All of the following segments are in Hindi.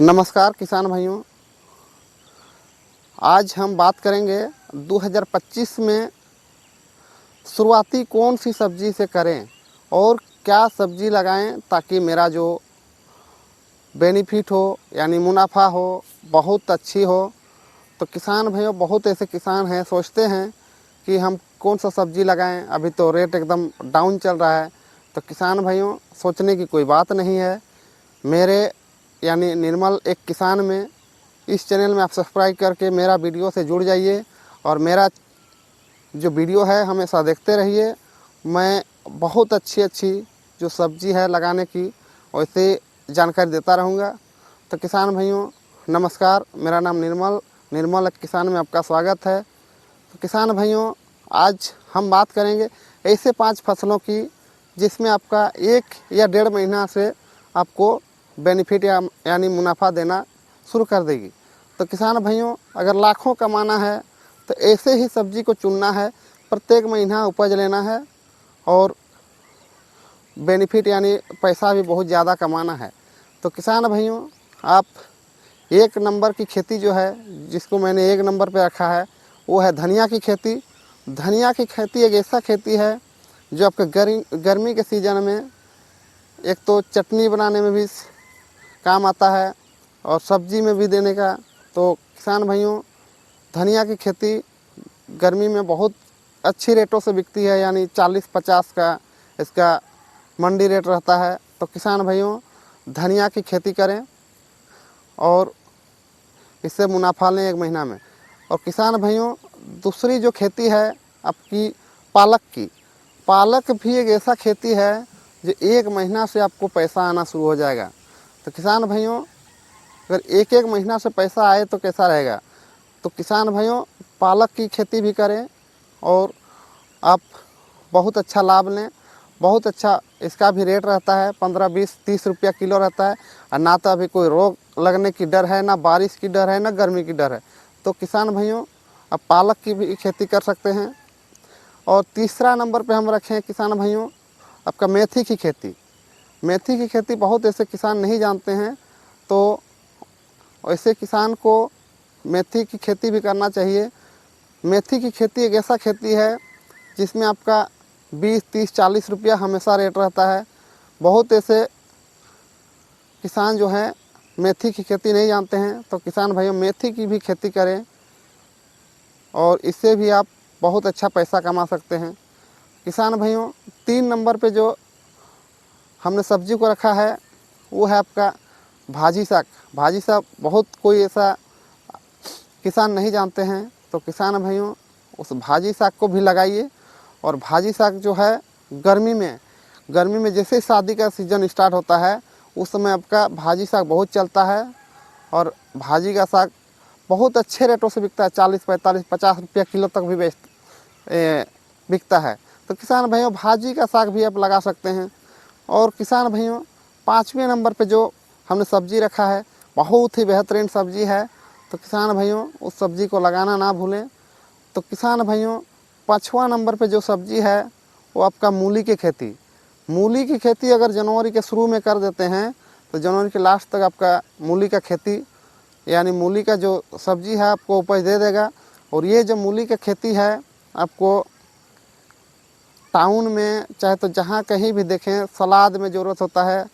नमस्कार किसान भाइयों, आज हम बात करेंगे 2025 में शुरुआती कौन सी सब्ज़ी से करें और क्या सब्ज़ी लगाएं ताकि मेरा जो बेनिफिट हो यानी मुनाफा हो बहुत अच्छी हो। तो किसान भाइयों, बहुत ऐसे किसान हैं सोचते हैं कि हम कौन सा सब्ज़ी लगाएं, अभी तो रेट एकदम डाउन चल रहा है। तो किसान भाइयों, सोचने की कोई बात नहीं है। मेरे यानी निर्मल एक किसान में इस चैनल में आप सब्सक्राइब करके मेरा वीडियो से जुड़ जाइए और मेरा जो वीडियो है हमेशा देखते रहिए। मैं बहुत अच्छी जो सब्ज़ी है लगाने की वैसे जानकारी देता रहूँगा। तो किसान भाइयों नमस्कार, मेरा नाम निर्मल एक किसान में आपका स्वागत है। तो किसान भाइयों, आज हम बात करेंगे ऐसे 5 फसलों की जिसमें आपका 1 या 1.5 महीना से आपको बेनिफिट यानी मुनाफा देना शुरू कर देगी। तो किसान भाइयों, अगर लाखों कमाना है तो ऐसे ही सब्ज़ी को चुनना है, प्रत्येक महीना उपज लेना है और बेनिफिट यानी पैसा भी बहुत ज़्यादा कमाना है। तो किसान भाइयों, आप 1 नंबर की खेती जो है, जिसको मैंने 1 नंबर पे रखा है, वो है धनिया की खेती। धनिया की खेती एक ऐसा खेती है जो आपके गर्मी के सीज़न में एक तो चटनी बनाने में भी काम आता है और सब्ज़ी में भी देने का। तो किसान भाइयों, धनिया की खेती गर्मी में बहुत अच्छी रेटों से बिकती है, यानी 40-50 का इसका मंडी रेट रहता है। तो किसान भाइयों, धनिया की खेती करें और इससे मुनाफा लें 1 महीना में। और किसान भाइयों, दूसरी जो खेती है आपकी पालक की, पालक भी एक ऐसा खेती है जो 1 महीना से आपको पैसा आना शुरू हो जाएगा। तो किसान भाइयों, अगर 1 महीना से पैसा आए तो कैसा रहेगा। तो किसान भाइयों, पालक की खेती भी करें और आप बहुत अच्छा लाभ लें। बहुत अच्छा इसका भी रेट रहता है, 15, 20, 30 रुपया किलो रहता है। और ना तो अभी कोई रोग लगने की डर है, ना बारिश की डर है, ना गर्मी की डर है। तो किसान भाइयों, आप पालक की भी खेती कर सकते हैं। और तीसरा नंबर पे हम रखें किसान भाइयों आपका मेथी की खेती। मेथी की खेती बहुत ऐसे किसान नहीं जानते हैं, तो ऐसे किसान को मेथी की खेती भी करना चाहिए। मेथी की खेती एक ऐसा खेती है जिसमें आपका 20, 30, 40 रुपया हमेशा रेट रहता है। बहुत ऐसे किसान जो हैं मेथी की खेती नहीं जानते हैं। तो किसान भाइयों, मेथी की भी खेती करें और इससे भी आप बहुत अच्छा पैसा कमा सकते हैं। किसान भाइयों, 3 नंबर पे जो हमने सब्जी को रखा है वो है आपका भाजी साग। भाजी साग बहुत कोई ऐसा किसान नहीं जानते हैं। तो किसान भाइयों, उस भाजी साग को भी लगाइए। और भाजी साग जो है गर्मी में जैसे शादी का सीज़न स्टार्ट होता है उस समय आपका भाजी साग बहुत चलता है और भाजी का साग बहुत अच्छे रेटों से बिकता है, 40, 45, 50 रुपया किलो तक भी बिकता है। तो किसान भाइयों, भाजी का साग भी आप लगा सकते हैं। और किसान भाइयों, 5वें नंबर पे जो हमने सब्ज़ी रखा है बहुत ही बेहतरीन सब्ज़ी है। तो किसान भाइयों, उस सब्ज़ी को लगाना ना भूलें। तो किसान भाइयों, 5वां नंबर पे जो सब्ज़ी है वो आपका मूली की खेती। मूली की खेती अगर जनवरी के शुरू में कर देते हैं तो जनवरी के लास्ट तक आपका मूली का खेती यानी मूली का जो सब्ज़ी है आपको उपज दे देगा। और ये जो मूली की खेती है आपको टाउन में चाहे तो जहाँ कहीं भी देखें सलाद में ज़रूरत होता है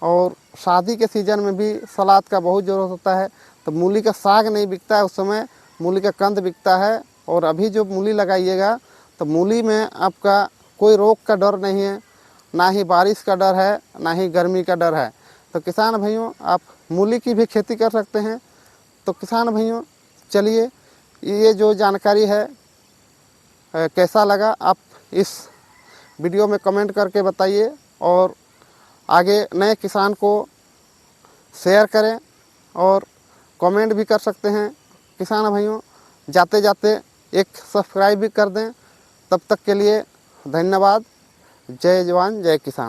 और शादी के सीज़न में भी सलाद का बहुत ज़रूरत होता है। तो मूली का साग नहीं बिकता है, उस समय मूली का कंद बिकता है। और अभी जो मूली लगाइएगा तो मूली में आपका कोई रोग का डर नहीं है, ना ही बारिश का डर है, ना ही गर्मी का डर है। तो किसान भाइयों, आप मूली की भी खेती कर सकते हैं। तो किसान भाइयों, चलिए ये जो जानकारी है कैसा लगा आप इस वीडियो में कमेंट करके बताइए और आगे नए किसान को शेयर करें और कमेंट भी कर सकते हैं। किसान भाइयों, जाते जाते एक सब्सक्राइब भी कर दें। तब तक के लिए धन्यवाद। जय जवान जय किसान।